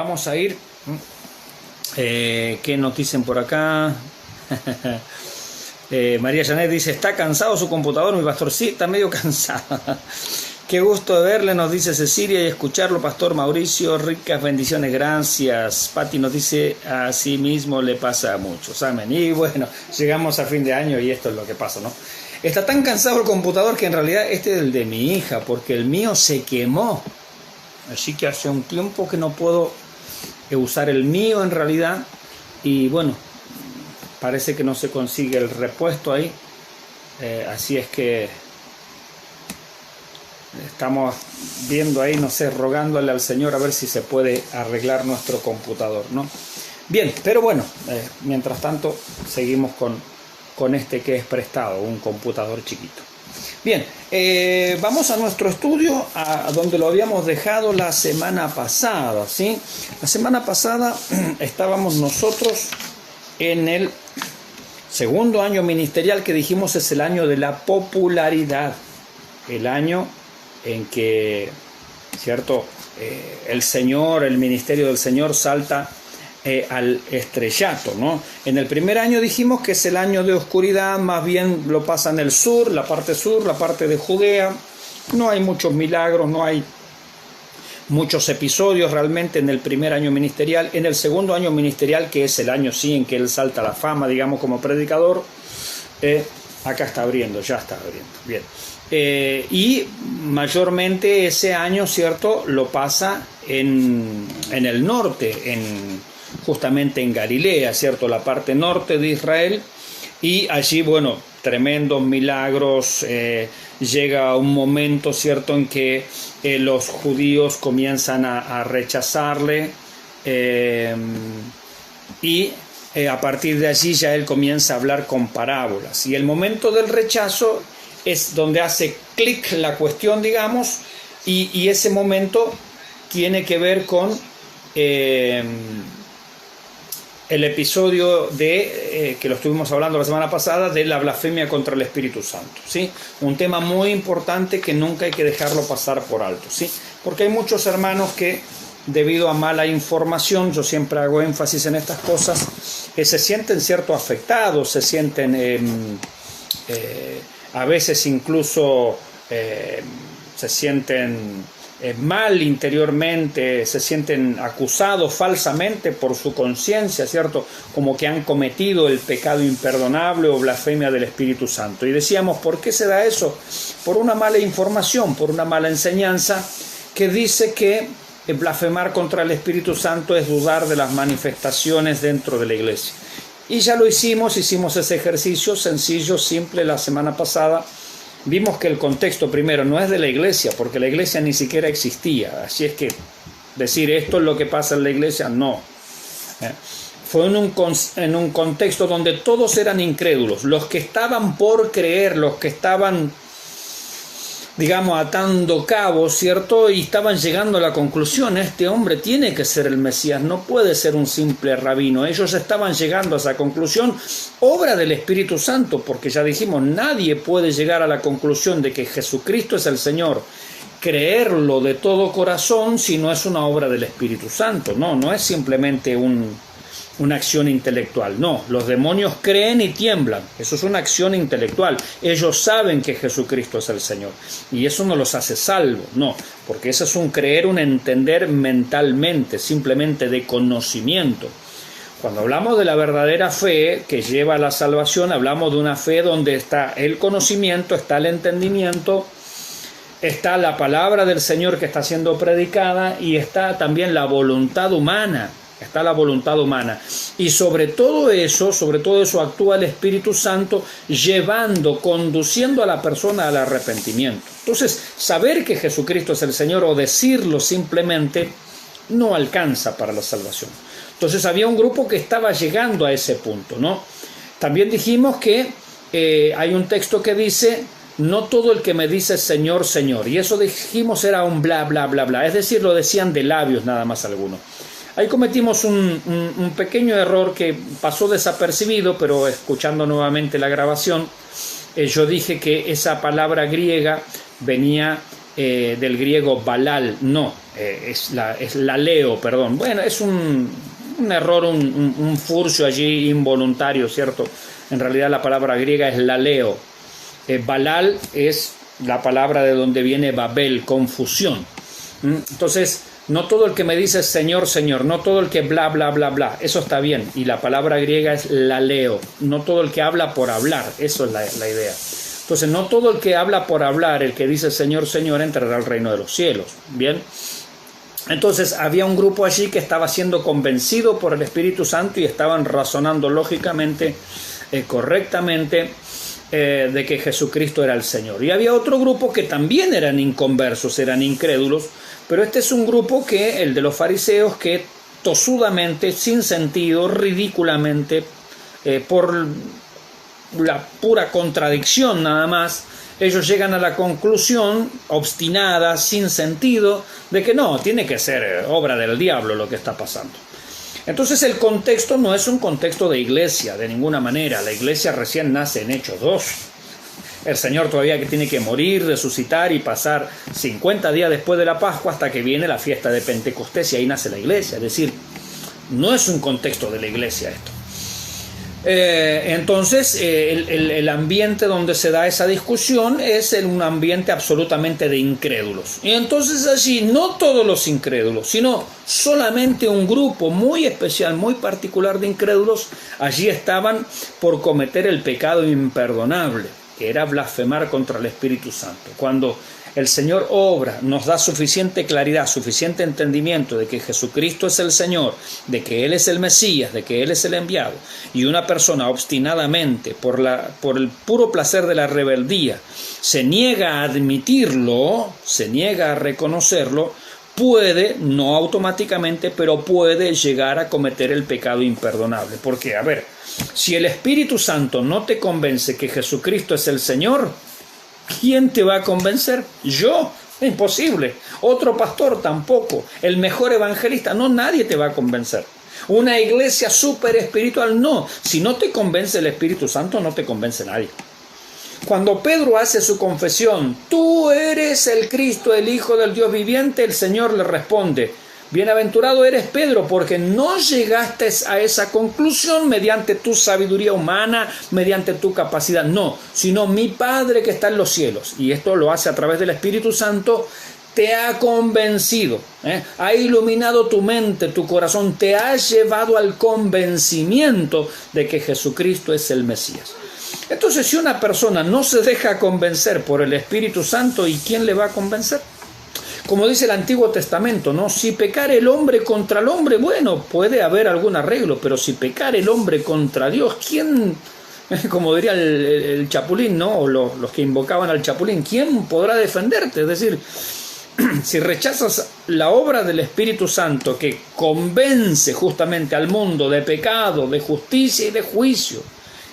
vamos a ir. ¿Qué nos dicen por acá? María Janet dice, ¿está cansado su computador, mi pastor? Sí, está medio cansado. Qué gusto de verle, nos dice Cecilia, y escucharlo, pastor Mauricio. Ricas bendiciones, gracias. Pati nos dice, así mismo le pasa a muchos. Amén. Y bueno, llegamos a fin de año y esto es lo que pasa, ¿no? Está tan cansado el computador que en realidad este es el de mi hija, porque el mío se quemó. Así que hace un tiempo que no puedo usar el mío en realidad. Y bueno, parece que no se consigue el repuesto ahí. Así es que estamos viendo ahí, no sé, rogándole al Señor a ver si se puede arreglar nuestro computador, ¿no? Bien, pero bueno, mientras tanto seguimos con este que es prestado, un computador chiquito. Bien, vamos a nuestro estudio, a donde lo habíamos dejado la semana pasada, ¿sí? La semana pasada estábamos nosotros en el segundo año ministerial, que dijimos es el año de la popularidad, el año en que, ¿cierto? El Señor, el ministerio del Señor salta al estrellato, ¿no? En el primer año dijimos que es el año de oscuridad, más bien lo pasa en el sur, la parte de Judea. No hay muchos milagros, no hay muchos episodios realmente en el primer año ministerial. En el segundo año ministerial, que es el año sí en que él salta a la fama, digamos, como predicador, acá está abriendo, ya está abriendo, bien. Y mayormente ese año, ¿cierto?, lo pasa en el norte, justamente en Galilea, ¿cierto?, la parte norte de Israel, y allí, bueno, tremendos milagros. Llega un momento, ¿cierto?, en que los judíos comienzan a rechazarle, y a partir de allí ya él comienza a hablar con parábolas, y el momento del rechazo es donde hace clic la cuestión, digamos, y ese momento tiene que ver con el episodio que lo estuvimos hablando la semana pasada, de la blasfemia contra el Espíritu Santo, ¿sí? Un tema muy importante que nunca hay que dejarlo pasar por alto, ¿sí? Porque hay muchos hermanos que, debido a mala información, yo siempre hago énfasis en estas cosas, se sienten cierto afectados, se sienten a veces incluso se sienten mal interiormente, se sienten acusados falsamente por su conciencia, ¿cierto?, como que han cometido el pecado imperdonable o blasfemia del Espíritu Santo. Y decíamos, ¿por qué se da eso? Por una mala información, por una mala enseñanza que dice que blasfemar contra el Espíritu Santo es dudar de las manifestaciones dentro de la iglesia. Y ya lo hicimos ese ejercicio sencillo, simple, la semana pasada. Vimos que el contexto primero no es de la iglesia, porque la iglesia ni siquiera existía. Así es que decir esto es lo que pasa en la iglesia, no. Fue en un contexto donde todos eran incrédulos. Los que estaban por creer, los que estaban, digamos, atando cabos, ¿cierto? Y estaban llegando a la conclusión, este hombre tiene que ser el Mesías, no puede ser un simple rabino. Ellos estaban llegando a esa conclusión, obra del Espíritu Santo, porque ya dijimos, nadie puede llegar a la conclusión de que Jesucristo es el Señor, creerlo de todo corazón, si no es una obra del Espíritu Santo. No es simplemente una acción intelectual. No, los demonios creen y tiemblan. Eso es una acción intelectual. Ellos saben que Jesucristo es el Señor. Y eso no los hace salvos. No, porque eso es un creer, un entender mentalmente, simplemente de conocimiento. Cuando hablamos de la verdadera fe que lleva a la salvación, hablamos de una fe donde está el conocimiento, está el entendimiento, está la palabra del Señor que está siendo predicada y está también la voluntad humana. Está la voluntad humana. Y sobre todo eso actúa el Espíritu Santo, conduciendo a la persona al arrepentimiento. Entonces, saber que Jesucristo es el Señor o decirlo simplemente no alcanza para la salvación. Entonces había un grupo que estaba llegando a ese punto, ¿no? También dijimos que hay un texto que dice, no todo el que me dice Señor, Señor. Y eso dijimos era un bla, bla, bla, bla. Es decir, lo decían de labios nada más algunos. Ahí cometimos un pequeño error que pasó desapercibido, pero escuchando nuevamente la grabación, yo dije que esa palabra griega venía del griego balal, no, es laleo, perdón. Bueno, es un error, un furcio allí involuntario, ¿cierto? En realidad la palabra griega es laleo. Balal es la palabra de donde viene Babel, confusión. Entonces, no todo el que me dice Señor, Señor, no todo el que bla, bla, bla, bla, eso está bien. Y la palabra griega es laleo, no todo el que habla por hablar, eso es la idea. Entonces, no todo el que habla por hablar, el que dice Señor, Señor, entrará al reino de los cielos. Bien. Entonces, había un grupo allí que estaba siendo convencido por el Espíritu Santo y estaban razonando lógicamente, correctamente, de que Jesucristo era el Señor. Y había otro grupo que también eran inconversos, eran incrédulos, pero este es un grupo que, el de los fariseos, que tosudamente, sin sentido, ridículamente, por la pura contradicción nada más, ellos llegan a la conclusión, obstinada, sin sentido, de que no, tiene que ser obra del diablo lo que está pasando. Entonces el contexto no es un contexto de iglesia, de ninguna manera. La iglesia recién nace en Hechos 2. El Señor todavía que tiene que morir, resucitar y pasar 50 días después de la Pascua hasta que viene la fiesta de Pentecostés y ahí nace la iglesia. Es decir, no es un contexto de la iglesia esto. Entonces el ambiente donde se da esa discusión es un ambiente absolutamente de incrédulos. Y entonces allí no todos los incrédulos, sino solamente un grupo muy especial, muy particular de incrédulos, allí estaban por cometer el pecado imperdonable, que era blasfemar contra el Espíritu Santo. Cuando el Señor obra, nos da suficiente claridad, suficiente entendimiento de que Jesucristo es el Señor, de que Él es el Mesías, de que Él es el enviado, y una persona obstinadamente, por el puro placer de la rebeldía, se niega a admitirlo, se niega a reconocerlo, puede, no automáticamente, pero puede llegar a cometer el pecado imperdonable. Porque, a ver, si el Espíritu Santo no te convence que Jesucristo es el Señor, ¿quién te va a convencer? ¿Yo? Es imposible. Otro pastor tampoco. El mejor evangelista, no, nadie te va a convencer. Una iglesia súper espiritual, no. Si no te convence el Espíritu Santo, no te convence nadie. Cuando Pedro hace su confesión, tú eres el Cristo, el Hijo del Dios viviente, el Señor le responde, bienaventurado eres Pedro, porque no llegaste a esa conclusión mediante tu sabiduría humana, mediante tu capacidad, no, sino mi Padre que está en los cielos, y esto lo hace a través del Espíritu Santo, te ha convencido, ha iluminado tu mente, tu corazón, te ha llevado al convencimiento de que Jesucristo es el Mesías. Entonces, si una persona no se deja convencer por el Espíritu Santo, ¿y quién le va a convencer? Como dice el Antiguo Testamento, ¿no? Si pecar el hombre contra el hombre, bueno, puede haber algún arreglo, pero si pecar el hombre contra Dios, ¿quién, como diría el Chapulín, ¿no? O los que invocaban al Chapulín, ¿quién podrá defenderte? Es decir, si rechazas la obra del Espíritu Santo que convence justamente al mundo de pecado, de justicia y de juicio,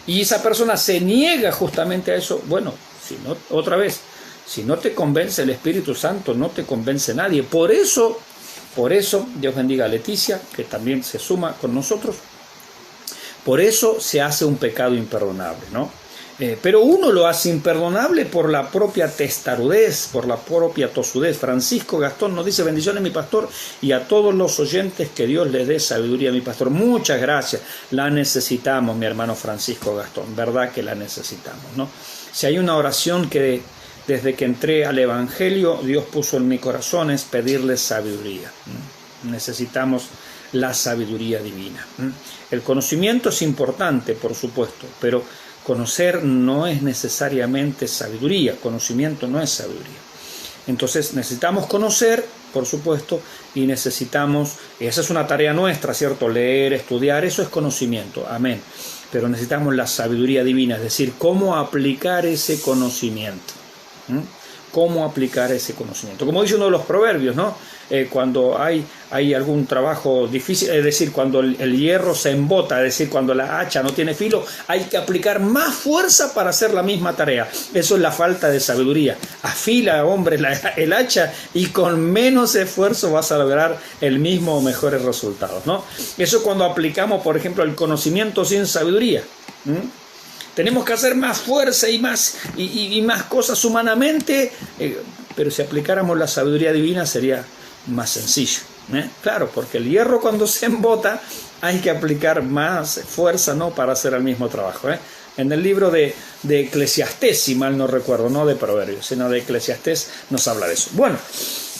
y esa persona se niega justamente a eso, bueno, si no, otra vez, si no te convence el Espíritu Santo, no te convence nadie. Por eso, Dios bendiga a Leticia, que también se suma con nosotros, por eso se hace un pecado imperdonable, ¿no? Pero uno lo hace imperdonable por la propia testarudez, por la propia tosudez. Francisco Gastón nos dice, bendiciones mi pastor y a todos los oyentes, que Dios les dé sabiduría mi pastor. Muchas gracias, la necesitamos mi hermano Francisco Gastón, verdad que la necesitamos, ¿no? Si hay una oración que desde que entré al Evangelio Dios puso en mi corazón es pedirle sabiduría. Necesitamos la sabiduría divina. El conocimiento es importante, por supuesto, pero conocer no es necesariamente sabiduría, conocimiento no es sabiduría. Entonces necesitamos conocer, por supuesto, y necesitamos, esa es una tarea nuestra, ¿cierto? Leer, estudiar, eso es conocimiento, amén. Pero necesitamos la sabiduría divina, es decir, cómo aplicar ese conocimiento. ¿Cómo aplicar ese conocimiento? Como dice uno de los proverbios, ¿no? Cuando hay algún trabajo difícil, es decir, cuando el hierro se embota, es decir, cuando la hacha no tiene filo, hay que aplicar más fuerza para hacer la misma tarea. Eso es la falta de sabiduría. Afila, hombre, el hacha y con menos esfuerzo vas a lograr el mismo o mejores resultados, ¿no? Eso cuando aplicamos, por ejemplo, el conocimiento sin sabiduría. Tenemos que hacer más fuerza y más cosas humanamente pero si aplicáramos la sabiduría divina sería más sencillo. Claro, porque el hierro cuando se embota hay que aplicar más fuerza, ¿no?, para hacer el mismo trabajo. En el libro de Eclesiastés, si mal no recuerdo, no de Proverbios, sino de Eclesiastés, nos habla de eso. Bueno,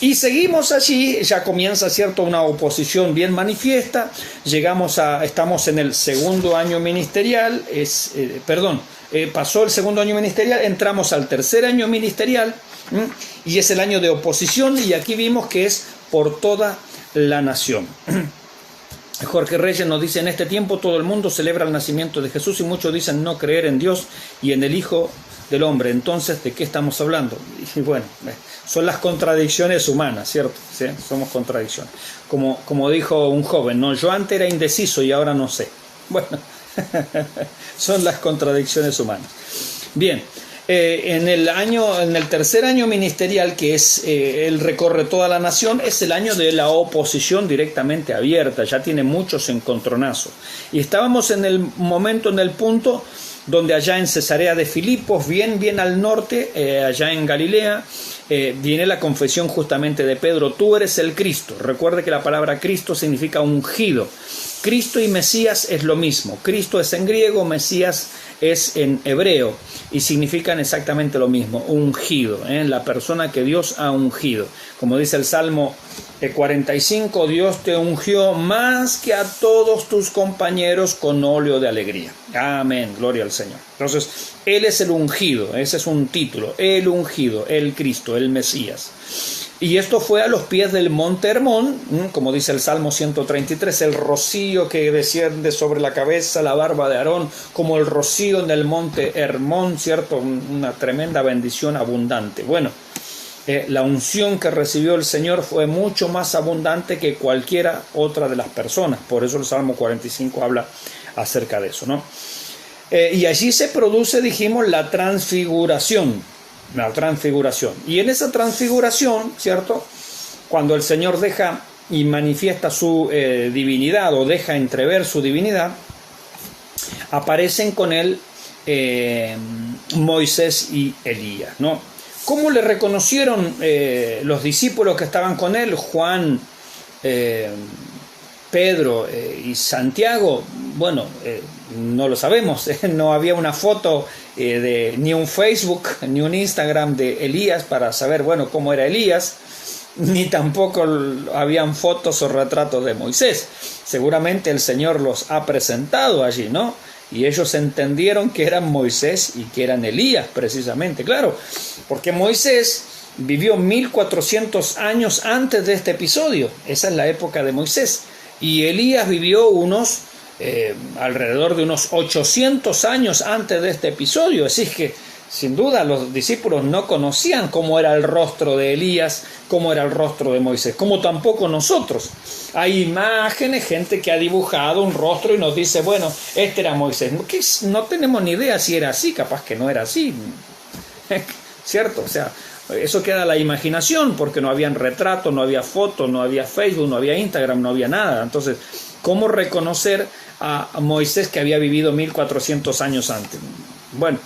y seguimos allí, ya comienza, ¿cierto?, una oposición bien manifiesta. Estamos en el segundo año ministerial, pasó el segundo año ministerial, entramos al tercer año ministerial, y es el año de oposición, y aquí vimos que es por toda la nación. Jorge Reyes nos dice: en este tiempo todo el mundo celebra el nacimiento de Jesús y muchos dicen no creer en Dios y en el Hijo del Hombre. Entonces, ¿de qué estamos hablando? Y bueno, son las contradicciones humanas, ¿cierto? ¿Sí? Somos contradicciones. Como dijo un joven, ¿no? Yo antes era indeciso y ahora no sé. Bueno, son las contradicciones humanas. Bien. En el tercer año ministerial, que es él recorre toda la nación, es el año de la oposición directamente abierta, ya tiene muchos encontronazos. Y estábamos en el punto donde allá en Cesarea de Filipos, bien al norte, allá en Galilea, viene la confesión justamente de Pedro: tú eres el Cristo. Recuerde que la palabra Cristo significa ungido. Cristo y Mesías es lo mismo. Cristo es en griego, Mesías es en hebreo y significan exactamente lo mismo, ungido, la persona que Dios ha ungido. Como dice el Salmo 45, Dios te ungió más que a todos tus compañeros con óleo de alegría. Amén, gloria al Señor. Entonces, Él es el ungido, ese es un título, el ungido, el Cristo, el Mesías. Y esto fue a los pies del monte Hermón, como dice el Salmo 133, el rocío que desciende sobre la cabeza, la barba de Aarón, como el rocío en el monte Hermón, ¿cierto? Una tremenda bendición abundante. Bueno, la unción que recibió el Señor fue mucho más abundante que cualquiera otra de las personas. Por eso el Salmo 45 habla acerca de eso, ¿no? Y allí se produce, dijimos, la transfiguración. La transfiguración. Y en esa transfiguración, ¿cierto?, cuando el Señor deja y manifiesta su divinidad o deja entrever su divinidad, aparecen con él Moisés y Elías, ¿no? ¿Cómo le reconocieron los discípulos que estaban con él? Juan, Pedro y Santiago. Bueno, no lo sabemos, no había una foto ni un Facebook ni un Instagram de Elías para saber, bueno, cómo era Elías, ni tampoco habían fotos o retratos de Moisés. Seguramente el Señor los ha presentado allí, ¿no? Y ellos entendieron que eran Moisés y que eran Elías, precisamente, claro, porque Moisés vivió 1400 años antes de este episodio, esa es la época de Moisés, y Elías vivió alrededor de unos 800 años antes de este episodio. Así que sin duda los discípulos no conocían cómo era el rostro de Elías, cómo era el rostro de Moisés, como tampoco nosotros. Hay imágenes, gente que ha dibujado un rostro y nos dice, bueno, este era Moisés. No tenemos ni idea si era así, capaz que no era así, ¿cierto? O sea, eso queda a la imaginación, porque no habían retratos, no había fotos, no había Facebook, no había Instagram, no había nada. Entonces, ¿cómo reconocer a Moisés que había vivido 1400 años antes? Bueno,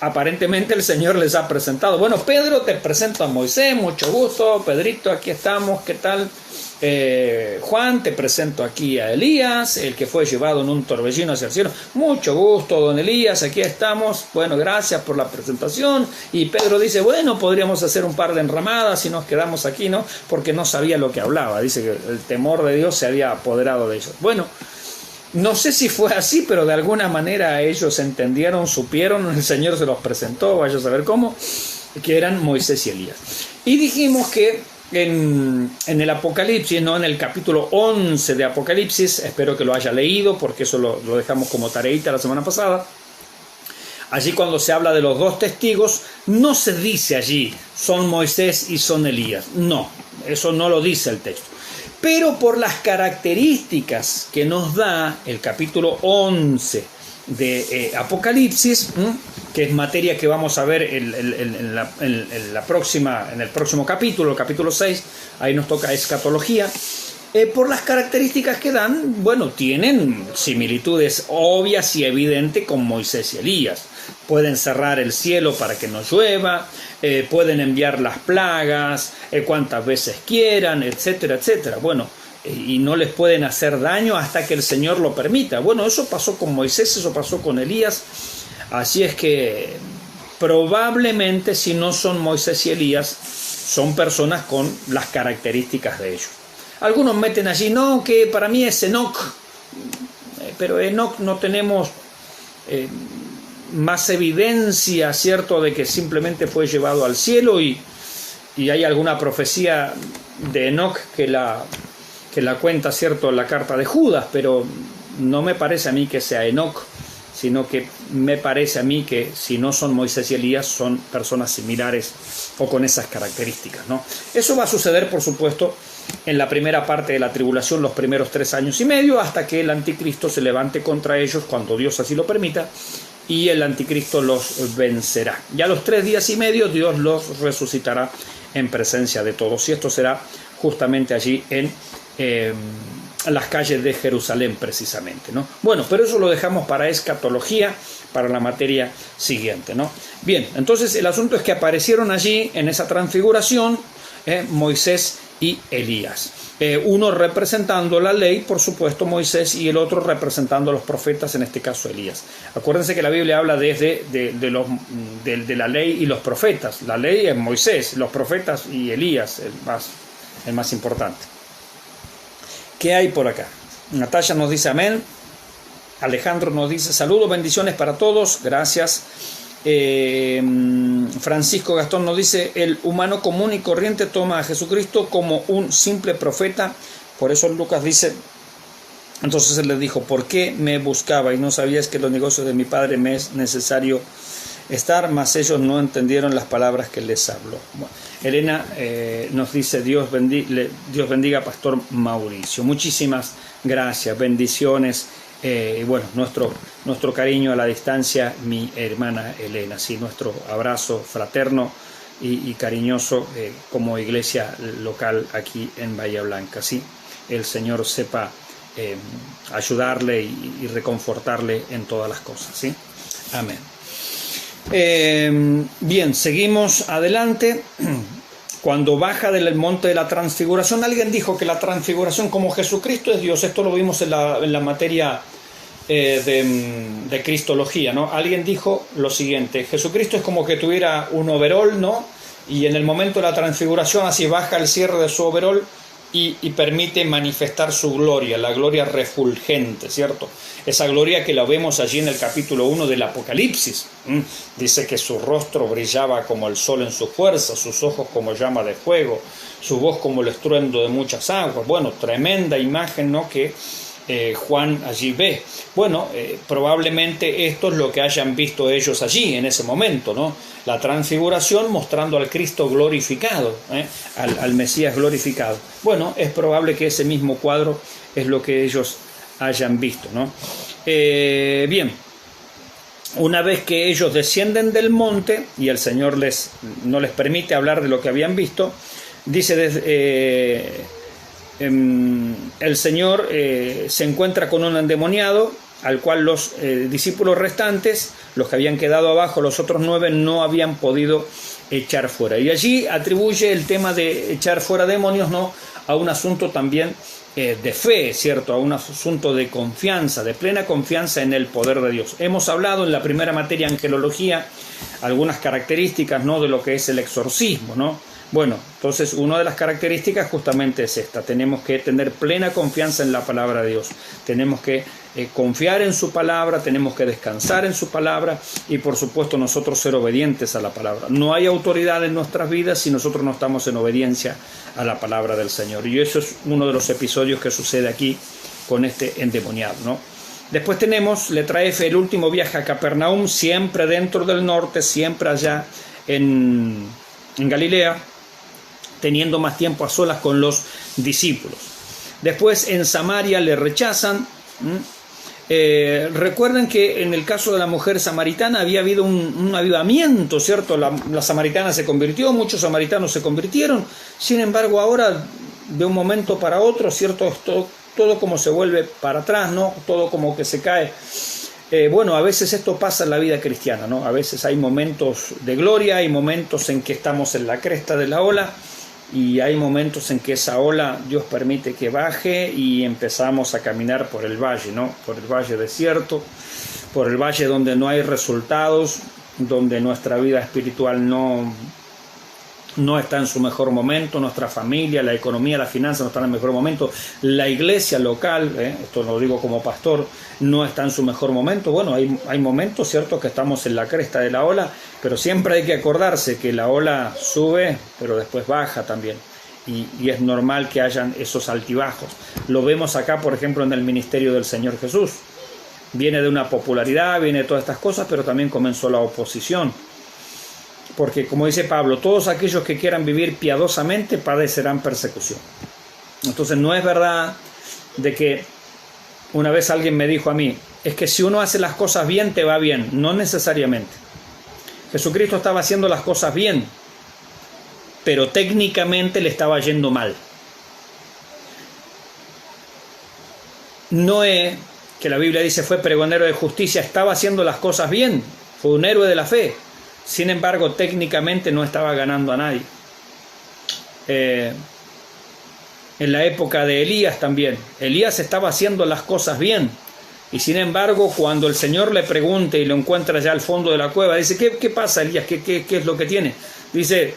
aparentemente el Señor les ha presentado. Bueno, Pedro, te presento a Moisés, mucho gusto. Pedrito, aquí estamos, ¿qué tal? Juan, te presento aquí a Elías, el que fue llevado en un torbellino hacia el cielo. Mucho gusto, don Elías, aquí estamos. Bueno, gracias por la presentación. Y Pedro dice, bueno, podríamos hacer un par de enramadas si nos quedamos aquí, ¿no? Porque no sabía lo que hablaba. Dice que el temor de Dios se había apoderado de ellos. Bueno, no sé si fue así, pero de alguna manera ellos entendieron, supieron, el Señor se los presentó, vaya a saber cómo, que eran Moisés y Elías. Y dijimos que en el Apocalipsis, no en el capítulo 11 de Apocalipsis, espero que lo haya leído porque eso lo dejamos como tareita la semana pasada. Allí cuando se habla de los dos testigos, no se dice allí son Moisés y son Elías. No, eso no lo dice el texto. Pero por las características que nos da el capítulo 11 de Apocalipsis, que es materia que vamos a ver en el próximo capítulo, el capítulo 6, ahí nos toca escatología. Por las características que dan, bueno, tienen similitudes obvias y evidentes con Moisés y Elías. Pueden cerrar el cielo para que no llueva, pueden enviar las plagas cuantas veces quieran, etcétera, etcétera. Bueno, y no les pueden hacer daño hasta que el Señor lo permita. Bueno, eso pasó con Moisés, eso pasó con Elías. Así es que probablemente, si no son Moisés y Elías, son personas con las características de ellos. Algunos meten allí, no, que para mí es Enoc, pero Enoc no tenemos más evidencia, ¿cierto?, de que simplemente fue llevado al cielo, y hay alguna profecía de Enoc que la cuenta, ¿cierto?, en la carta de Judas, pero no me parece a mí que sea Enoc, sino que me parece a mí que si no son Moisés y Elías, son personas similares o con esas características, ¿no? Eso va a suceder, por supuesto, en la primera parte de la tribulación, los primeros 3 años y medio, hasta que el anticristo se levante contra ellos, cuando Dios así lo permita, y el anticristo los vencerá. Ya a los 3 días y medio Dios los resucitará en presencia de todos, y esto será justamente allí en las calles de Jerusalén, precisamente, ¿no? Bueno, pero eso lo dejamos para escatología, para la materia siguiente, ¿no? Bien, entonces el asunto es que aparecieron allí en esa transfiguración Moisés y Elías, uno representando la ley, por supuesto, Moisés, y el otro representando a los profetas, en este caso Elías. Acuérdense que la Biblia habla de la ley y los profetas. La ley es Moisés, los profetas y Elías, el más importante. ¿Qué hay por acá? Natalia nos dice amén. Alejandro nos dice saludos, bendiciones para todos, gracias. Francisco Gastón nos dice: el humano común y corriente toma a Jesucristo como un simple profeta. Por eso Lucas dice: entonces él les dijo, ¿por qué me buscaba y no sabías que en los negocios de mi padre me es necesario estar? Mas ellos no entendieron las palabras que les habló. Bueno, Elena nos dice: Dios bendiga a Pastor Mauricio. Muchísimas gracias, bendiciones. Bueno, nuestro cariño a la distancia, mi hermana Elena, sí, nuestro abrazo fraterno y cariñoso como iglesia local aquí en Bahía Blanca, sí, el Señor sepa ayudarle y reconfortarle en todas las cosas, sí, amén. Bien, seguimos adelante. Cuando baja del monte de la transfiguración, alguien dijo que la transfiguración, como Jesucristo es Dios, esto lo vimos en la materia de cristología, ¿no? Alguien dijo lo siguiente: Jesucristo es como que tuviera un overol, ¿no? Y en el momento de la transfiguración así baja el cierre de su overol y permite manifestar su gloria, la gloria refulgente, ¿cierto? Esa gloria que la vemos allí en el capítulo 1 del Apocalipsis. Dice que su rostro brillaba como el sol en su fuerza, sus ojos como llama de fuego, su voz como el estruendo de muchas aguas. Bueno, tremenda imagen, ¿no?, que Juan allí ve. Bueno, probablemente esto es lo que hayan visto ellos allí en ese momento, ¿no? La transfiguración mostrando al Cristo glorificado, al Mesías glorificado. Bueno, es probable que ese mismo cuadro es lo que ellos hayan visto, ¿no? Bien, una vez que ellos descienden del monte y el Señor no les permite hablar de lo que habían visto, dice el Señor se encuentra con un endemoniado, al cual los discípulos restantes, los que habían quedado abajo, los otros 9, no habían podido echar fuera. Y allí atribuye el tema de echar fuera demonios, ¿no?, a un asunto también de fe, ¿cierto?, a un asunto de confianza, de plena confianza en el poder de Dios. Hemos hablado en la primera materia, angelología, algunas características, ¿no?, de lo que es el exorcismo, ¿no? Bueno, entonces una de las características justamente es esta: tenemos que tener plena confianza en la palabra de Dios, tenemos que confiar en su palabra, tenemos que descansar en su palabra y por supuesto nosotros ser obedientes a la palabra. No hay autoridad en nuestras vidas si nosotros no estamos en obediencia a la palabra del Señor, y eso es uno de los episodios que sucede aquí con este endemoniado, ¿no? Después tenemos, letra F, el último viaje a Capernaum, siempre dentro del norte, siempre allá en Galilea, teniendo más tiempo a solas con los discípulos. Después en Samaria le rechazan. Recuerden que en el caso de la mujer samaritana había habido un avivamiento, ¿cierto? La samaritana se convirtió, muchos samaritanos se convirtieron. Sin embargo, ahora de un momento para otro, ¿cierto? Todo como se vuelve para atrás, ¿no? Todo como que se cae. Bueno, a veces esto pasa en la vida cristiana, ¿no? A veces hay momentos de gloria, hay momentos en que estamos en la cresta de la ola y hay momentos en que esa ola Dios permite que baje y empezamos a caminar por el valle, ¿no? Por el valle desierto, por el valle donde no hay resultados, donde nuestra vida espiritual no está en su mejor momento, nuestra familia, la economía, la finanza no están en el mejor momento, la iglesia local, esto lo digo como pastor, no está en su mejor momento. Bueno, hay momentos, ¿cierto?, que estamos en la cresta de la ola, pero siempre hay que acordarse que la ola sube, pero después baja también. Y es normal que hayan esos altibajos. Lo vemos acá, por ejemplo, en el ministerio del Señor Jesús. Viene de una popularidad, viene de todas estas cosas, pero también comenzó la oposición. Porque, como dice Pablo, todos aquellos que quieran vivir piadosamente padecerán persecución. Entonces no es verdad de que una vez alguien me dijo a mí, es que si uno hace las cosas bien te va bien. No necesariamente. Jesucristo estaba haciendo las cosas bien, pero técnicamente le estaba yendo mal. Noé, que la Biblia dice fue pregonero de justicia, estaba haciendo las cosas bien, fue un héroe de la fe. Sin embargo, técnicamente no estaba ganando a nadie. En la época de Elías también. Elías estaba haciendo las cosas bien. Y sin embargo, cuando el Señor le pregunte y lo encuentra ya al fondo de la cueva, dice, ¿qué pasa, Elías? ¿Qué es lo que tiene? Dice,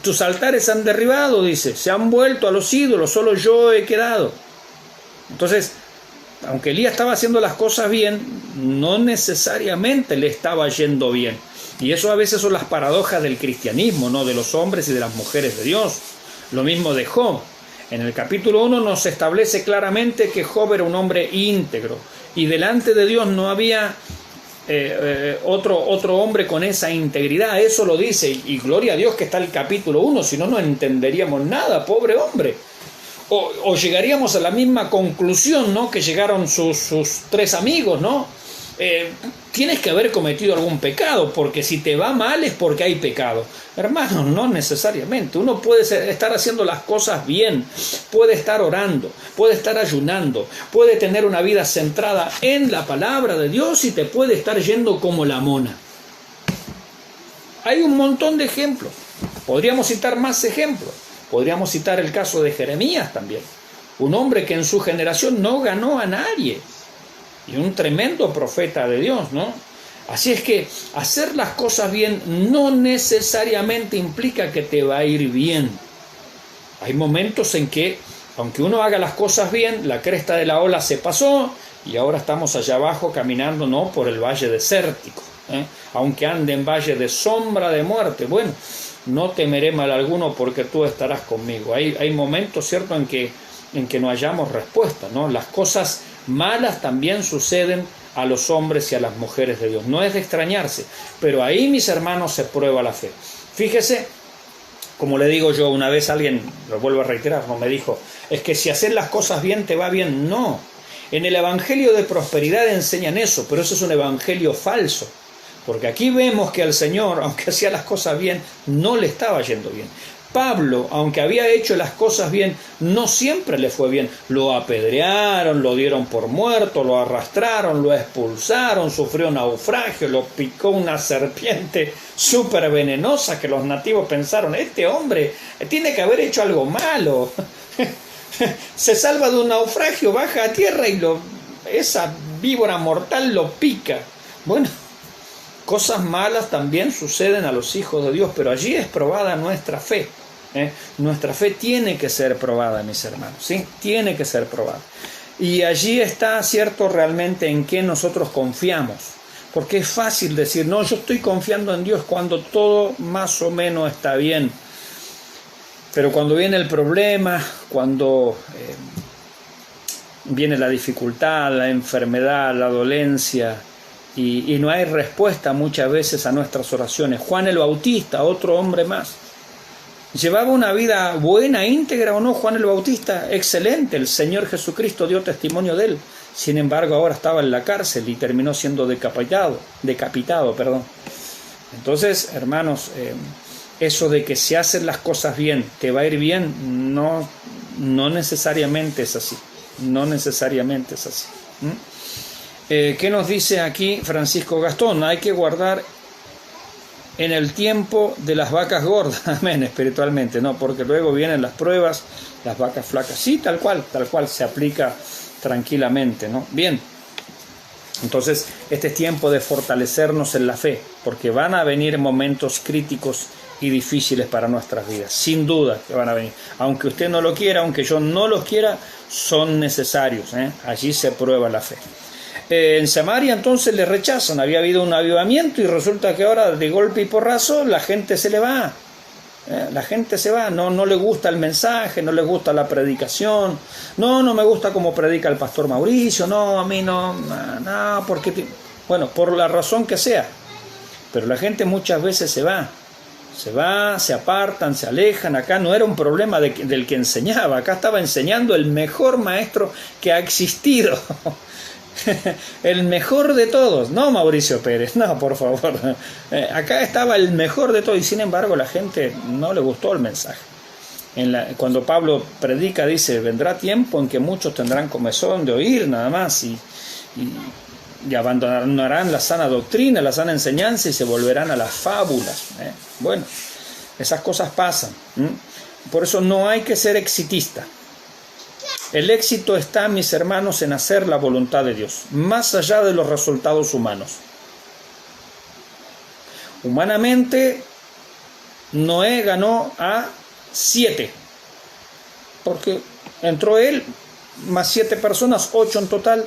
tus altares han derribado, dice, se han vuelto a los ídolos, solo yo he quedado. Entonces, aunque Elías estaba haciendo las cosas bien, no necesariamente le estaba yendo bien. Y eso a veces son las paradojas del cristianismo, ¿no? De los hombres y de las mujeres de Dios. Lo mismo de Job. En el capítulo 1 nos establece claramente que Job era un hombre íntegro. Y delante de Dios no había otro hombre con esa integridad. Eso lo dice. Y gloria a Dios que está el capítulo 1. Si no, no entenderíamos nada. Pobre hombre. O llegaríamos a la misma conclusión, ¿no?, que llegaron sus tres amigos, ¿no? Tienes que haber cometido algún pecado, porque si te va mal es porque hay pecado. Hermanos, no necesariamente. Uno puede estar haciendo las cosas bien, puede estar orando, puede estar ayunando, puede tener una vida centrada en la palabra de Dios y te puede estar yendo como la mona. Hay un montón de ejemplos. Podríamos citar más ejemplos. Podríamos citar el caso de Jeremías también. Un hombre que en su generación no ganó a nadie. Y un tremendo profeta de Dios, ¿no? Así es que hacer las cosas bien no necesariamente implica que te va a ir bien. Hay momentos en que, aunque uno haga las cosas bien, la cresta de la ola se pasó y ahora estamos allá abajo caminando, ¿no?, por el valle desértico. Aunque ande en valle de sombra de muerte, bueno, no temeré mal alguno porque tú estarás conmigo. Hay momentos, ¿cierto?, en que no hallamos respuesta, ¿no? Las cosas malas también suceden a los hombres y a las mujeres de Dios. No es de extrañarse, pero ahí, mis hermanos, se prueba la fe. Fíjese, como le digo yo, una vez alguien, lo vuelvo a reiterar, no me dijo, es que si haces las cosas bien te va bien. No, en el evangelio de prosperidad enseñan eso, pero eso es un evangelio falso. Porque aquí vemos que al Señor, aunque hacía las cosas bien, no le estaba yendo bien. Pablo, aunque había hecho las cosas bien, no siempre le fue bien. Lo apedrearon, lo dieron por muerto, lo arrastraron, lo expulsaron, sufrió naufragio, lo picó una serpiente súper venenosa que los nativos pensaron, este hombre tiene que haber hecho algo malo. Se salva de un naufragio, baja a tierra y esa víbora mortal lo pica. Bueno, cosas malas también suceden a los hijos de Dios, pero allí es probada nuestra fe. Nuestra fe tiene que ser probada, mis hermanos, ¿sí? Tiene que ser probada. Y allí está, cierto, realmente en qué nosotros confiamos. Porque es fácil decir, no, yo estoy confiando en Dios cuando todo más o menos está bien. Pero cuando viene el problema, cuando viene la dificultad, la enfermedad, la dolencia, y no hay respuesta muchas veces a nuestras oraciones. Juan el Bautista, otro hombre más. ¿Llevaba una vida buena, íntegra o no Juan el Bautista? Excelente, el Señor Jesucristo dio testimonio de él. Sin embargo, ahora estaba en la cárcel y terminó siendo decapitado. Entonces, hermanos, eso de que si haces las cosas bien, te va a ir bien, no no necesariamente es así. No necesariamente es así. ¿Qué nos dice aquí Francisco Gastón? Hay que guardar en el tiempo de las vacas gordas, amén, espiritualmente, ¿no? Porque luego vienen las pruebas, las vacas flacas. Sí, tal cual se aplica tranquilamente, ¿no? Bien. Entonces, este es tiempo de fortalecernos en la fe, porque van a venir momentos críticos y difíciles para nuestras vidas, sin duda que van a venir. Aunque usted no lo quiera, aunque yo no los quiera, son necesarios, ¿eh? Allí se prueba la fe. En Samaria entonces le rechazan, había habido un avivamiento y resulta que ahora de golpe y porrazo la gente se le va. La gente se va, no le gusta el mensaje, no le gusta la predicación, no me gusta cómo predica el pastor Mauricio, no, a mí no, porque... Bueno, por la razón que sea, pero la gente muchas veces se va, se apartan, se alejan. Acá no era un problema del que enseñaba, acá estaba enseñando el mejor maestro que ha existido. El mejor de todos, no Mauricio Pérez, no, por favor. Acá estaba el mejor de todos y sin embargo la gente no le gustó el mensaje. Cuando Pablo predica dice, vendrá tiempo en que muchos tendrán comezón de oír nada más y abandonarán la sana doctrina, la sana enseñanza y se volverán a las fábulas. Bueno, esas cosas pasan. Por eso no hay que ser exitista. El éxito está, mis hermanos, en hacer la voluntad de Dios, más allá de los resultados humanos. Humanamente, Noé ganó a 7, porque entró él, más 7 personas, 8 en total,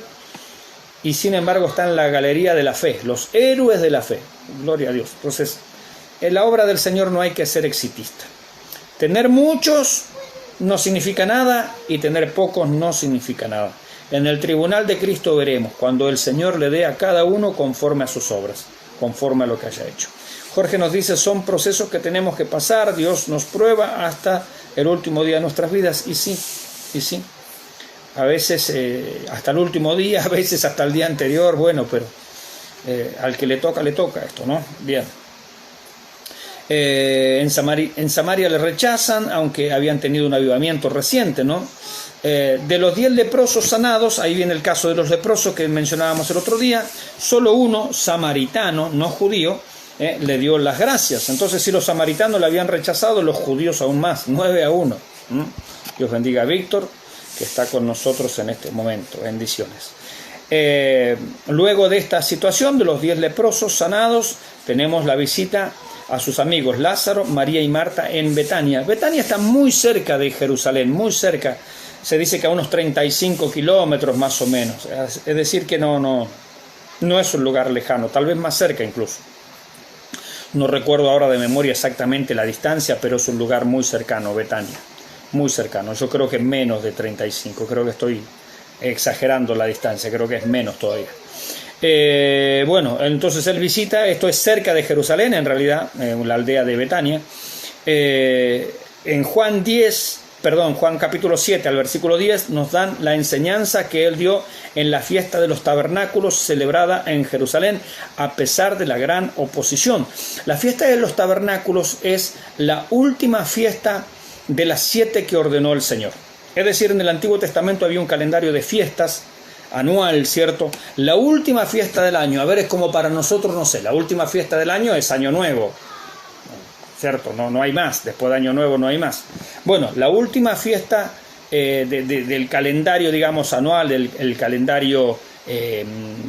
y sin embargo está en la galería de la fe, los héroes de la fe, gloria a Dios. Entonces, en la obra del Señor no hay que ser exitista. Tener muchos no significa nada y tener pocos no significa nada. En el tribunal de Cristo veremos cuando el Señor le dé a cada uno conforme a sus obras, conforme a lo que haya hecho. Jorge nos dice, son procesos que tenemos que pasar, Dios nos prueba hasta el último día de nuestras vidas, y sí. A veces hasta el último día, a veces hasta el día anterior, bueno, pero al que le toca esto, ¿no? Bien. En Samaria le rechazan, aunque habían tenido un avivamiento reciente, ¿no? De los 10 leprosos sanados, ahí viene el caso de los leprosos que mencionábamos el otro día, solo uno, samaritano, no judío, le dio las gracias. Entonces, si los samaritanos le habían rechazado, los judíos aún más, 9-1. Dios bendiga a Víctor, que está con nosotros en este momento. Bendiciones. Luego de esta situación de los 10 leprosos sanados, tenemos la visita a sus amigos Lázaro, María y Marta en Betania. Betania está muy cerca de Jerusalén, muy cerca. Se dice que a unos 35 kilómetros más o menos. Es decir que no es un lugar lejano, tal vez más cerca incluso. No recuerdo ahora de memoria exactamente la distancia, pero es un lugar muy cercano, Betania. Muy cercano. Yo creo que menos de 35. Creo que estoy exagerando la distancia. Creo que es menos todavía. Bueno, entonces él visita, esto es cerca de Jerusalén, en realidad, la aldea de Betania. En Juan capítulo 7 al versículo 10 nos dan la enseñanza que él dio en la fiesta de los tabernáculos celebrada en Jerusalén a pesar de la gran oposición. La fiesta de los tabernáculos es la última fiesta de las 7 que ordenó el Señor. Es decir, en el Antiguo Testamento había un calendario de fiestas anual, ¿cierto? La última fiesta del año, a ver, es como para nosotros, no sé, la última fiesta del año es Año Nuevo, ¿cierto? No hay más, después de Año Nuevo no hay más. Bueno, la última fiesta del calendario, digamos, anual, el calendario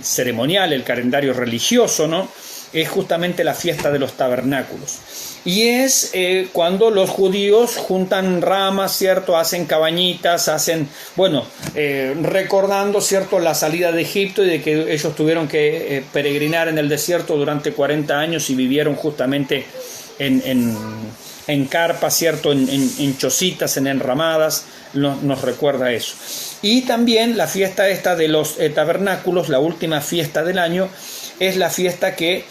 ceremonial, el calendario religioso, ¿no? Es justamente la fiesta de los tabernáculos. Y es cuando los judíos juntan ramas, ¿cierto? Hacen cabañitas, recordando, ¿cierto?, la salida de Egipto y de que ellos tuvieron que peregrinar en el desierto durante 40 años y vivieron justamente en carpas, ¿cierto?, en chocitas, en enramadas, nos recuerda eso. Y también la fiesta esta de los tabernáculos, la última fiesta del año, es la fiesta que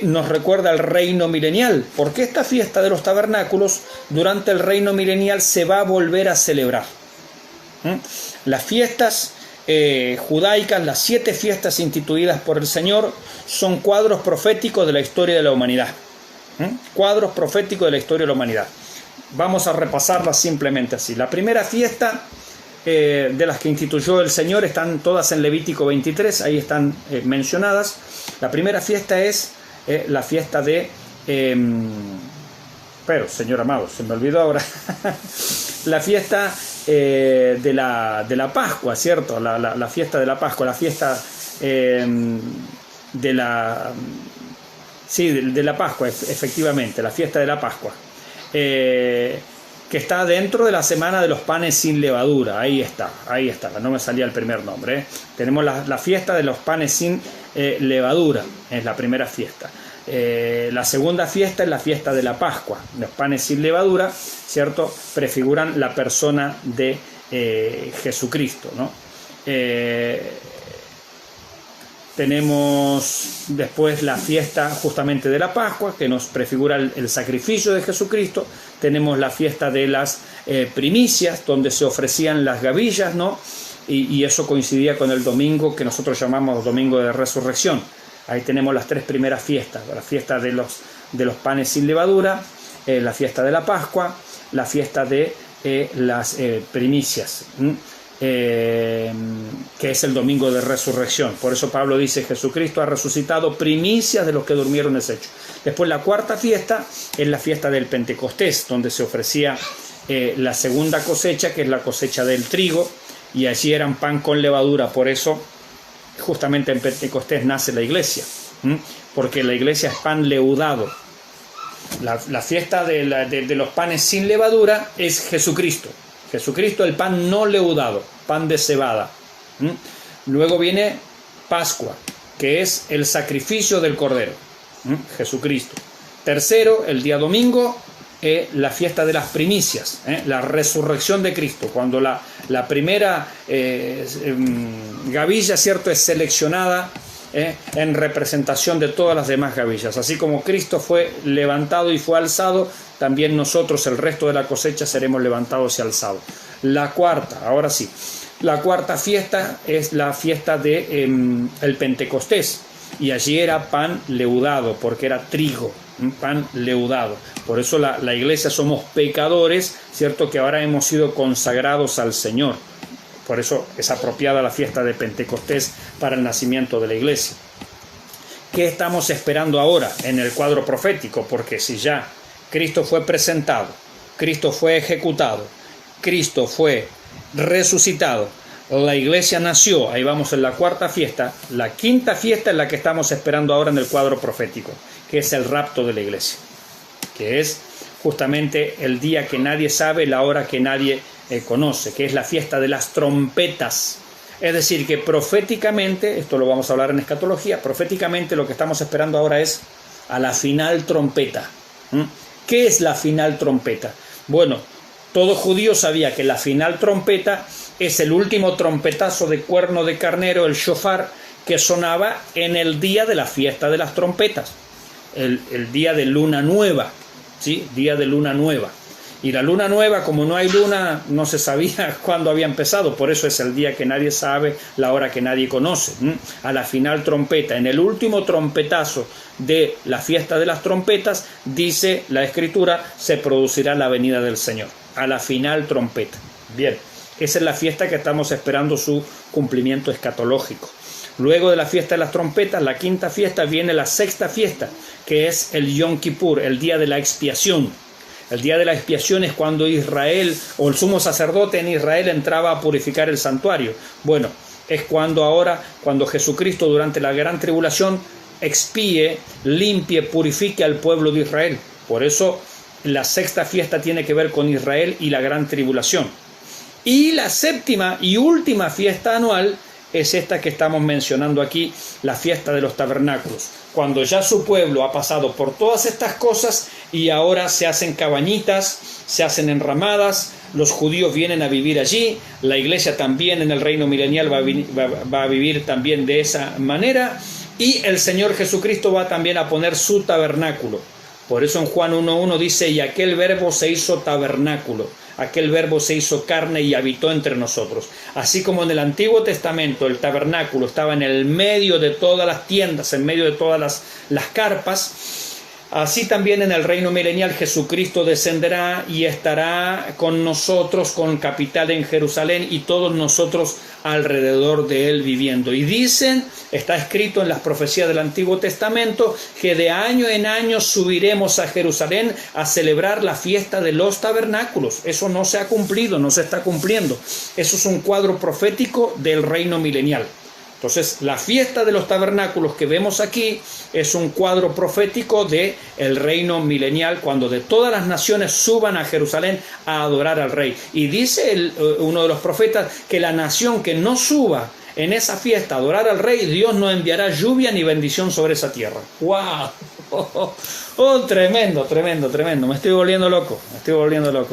nos recuerda el reino milenial, porque esta fiesta de los tabernáculos durante el reino milenial se va a volver a celebrar. Las fiestas judaicas, las 7 fiestas instituidas por el Señor, son cuadros proféticos de la historia de la humanidad. Cuadros proféticos de la historia de la humanidad. vamos a repasarlas simplemente así. La primera fiesta de las que instituyó el Señor están todas en Levítico 23, ahí están mencionadas. La primera fiesta es la fiesta de... pero, Señor amado, se me olvidó ahora. La fiesta de la Pascua, ¿cierto? La fiesta de la Pascua, la fiesta de la... Sí, de la Pascua, efectivamente, la fiesta de la Pascua. Que está dentro de la semana de los panes sin levadura. Ahí está, no me salía el primer nombre. Tenemos la fiesta de los panes sin levadura, es la primera fiesta. La segunda fiesta es la fiesta de la Pascua. Los panes sin levadura, ¿cierto? Prefiguran la persona de Jesucristo, ¿no? Tenemos después la fiesta justamente de la Pascua, que nos prefigura el sacrificio de Jesucristo. Tenemos la fiesta de las primicias, donde se ofrecían las gavillas, ¿no? Y eso coincidía con el domingo que nosotros llamamos Domingo de Resurrección. Ahí tenemos las tres primeras fiestas: la fiesta de los panes sin levadura, la fiesta de la Pascua, la fiesta de las primicias, que es el domingo de resurrección. Por eso Pablo dice: Jesucristo ha resucitado, primicias de los que durmieron deshecho. Después la cuarta fiesta es la fiesta del Pentecostés, donde se ofrecía la segunda cosecha, que es la cosecha del trigo, y allí eran pan con levadura. Por eso justamente en Pentecostés nace la iglesia, porque la iglesia es pan leudado. La fiesta de los panes sin levadura es Jesucristo. Jesucristo, el pan no leudado, pan de cebada. Luego viene Pascua, que es el sacrificio del Cordero. Jesucristo. Tercero, el día domingo, la fiesta de las primicias, la resurrección de Cristo, cuando la primera gavilla, ¿cierto?, es seleccionada en representación de todas las demás gavillas. Así como Cristo fue levantado y fue alzado, también nosotros, el resto de la cosecha, seremos levantados y alzados. La cuarta, ahora sí, la cuarta fiesta es la fiesta de el Pentecostés, y allí era pan leudado, porque era trigo, pan leudado. Por eso la iglesia somos pecadores, ¿cierto?, que ahora hemos sido consagrados al Señor. Por eso es apropiada la fiesta de Pentecostés para el nacimiento de la iglesia. ¿Qué estamos esperando ahora en el cuadro profético? Porque si ya Cristo fue presentado, Cristo fue ejecutado, Cristo fue resucitado, la iglesia nació, ahí vamos en la cuarta fiesta. La quinta fiesta es la que estamos esperando ahora en el cuadro profético, que es el rapto de la iglesia, que es justamente el día que nadie sabe, la hora que nadie conoce, que es la fiesta de las trompetas. Es decir, que proféticamente, esto lo vamos a hablar en escatología, proféticamente lo que estamos esperando ahora es a la final trompeta. ¿Qué es la final trompeta? Bueno, todo judío sabía que la final trompeta es el último trompetazo de cuerno de carnero, el shofar, que sonaba en el día de la fiesta de las trompetas, el día de luna nueva, ¿sí? Día de luna nueva. Y la luna nueva, como no hay luna, no se sabía cuándo había empezado. Por eso es el día que nadie sabe, la hora que nadie conoce. A la final trompeta, en el último trompetazo de la fiesta de las trompetas, dice la Escritura, se producirá la venida del Señor. A la final trompeta. Bien, esa es la fiesta que estamos esperando su cumplimiento escatológico. Luego de la fiesta de las trompetas, la quinta fiesta, viene la sexta fiesta, que es el Yom Kippur, el día de la expiación. El día de la expiación es cuando Israel, o el sumo sacerdote en Israel, entraba a purificar el santuario. Bueno, es cuando Jesucristo durante la gran tribulación expíe, limpie, purifique al pueblo de Israel. Por eso la sexta fiesta tiene que ver con Israel y la gran tribulación. Y la séptima y última fiesta anual es esta que estamos mencionando aquí, la fiesta de los tabernáculos, cuando ya su pueblo ha pasado por todas estas cosas y ahora se hacen cabañitas, se hacen enramadas, los judíos vienen a vivir allí, la iglesia también en el reino milenial va a vivir también de esa manera, y el Señor Jesucristo va también a poner su tabernáculo. Por eso en Juan 1.1 dice: y aquel verbo se hizo tabernáculo. Aquel verbo se hizo carne y habitó entre nosotros. Así como en el Antiguo Testamento el tabernáculo estaba en el medio de todas las tiendas, en medio de todas las carpas, Así también en el reino milenial Jesucristo descenderá y estará con nosotros, con capital en Jerusalén, y todos nosotros alrededor de él viviendo. Y dicen, está escrito en las profecías del Antiguo Testamento, que de año en año subiremos a Jerusalén a celebrar la fiesta de los tabernáculos. Eso no se ha cumplido, no se está cumpliendo. Eso es un cuadro profético del reino milenial. Entonces, la fiesta de los tabernáculos que vemos aquí es un cuadro profético de el reino milenial, cuando de todas las naciones suban a Jerusalén a adorar al rey. Y dice uno de los profetas que la nación que no suba en esa fiesta a adorar al rey, Dios no enviará lluvia ni bendición sobre esa tierra. ¡Wow! Tremendo, tremendo, tremendo. Me estoy volviendo loco,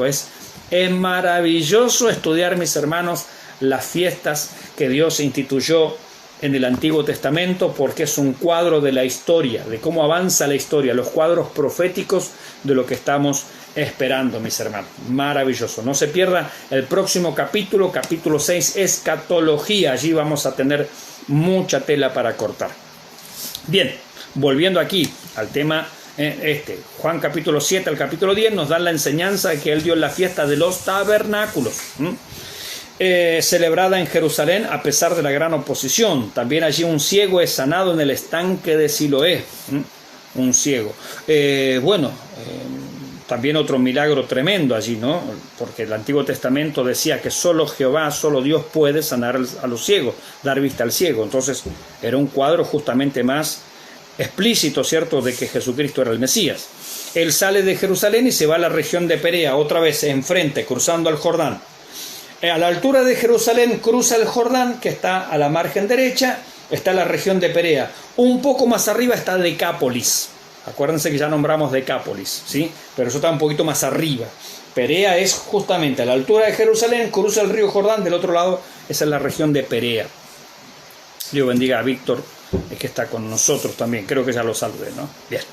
Es maravilloso estudiar, mis hermanos, las fiestas que Dios instituyó en el Antiguo Testamento, porque es un cuadro de la historia, de cómo avanza la historia, los cuadros proféticos de lo que estamos esperando, mis hermanos. Maravilloso. No se pierda el próximo capítulo, capítulo 6, escatología. Allí vamos a tener mucha tela para cortar. Bien, volviendo aquí al tema Juan capítulo 7 al capítulo 10 nos dan la enseñanza de que él dio la fiesta de los tabernáculos. Celebrada en Jerusalén a pesar de la gran oposición. También allí un ciego es sanado en el estanque de Siloé. Un ciego. También otro milagro tremendo allí, ¿no? Porque el Antiguo Testamento decía que solo Jehová, solo Dios puede sanar a los ciegos, dar vista al ciego. Entonces era un cuadro justamente más explícito, ¿cierto?, de que Jesucristo era el Mesías. Él sale de Jerusalén y se va a la región de Perea, otra vez enfrente, cruzando el Jordán. A la altura de Jerusalén cruza el Jordán, que está a la margen derecha, está la región de Perea. Un poco más arriba está Decápolis. Acuérdense que ya nombramos Decápolis, ¿sí? Pero eso está un poquito más arriba. Perea es justamente a la altura de Jerusalén, cruza el río Jordán, del otro lado esa es la región de Perea. Dios bendiga a Víctor, que está con nosotros también. Creo que ya lo saludé, ¿no? Bien.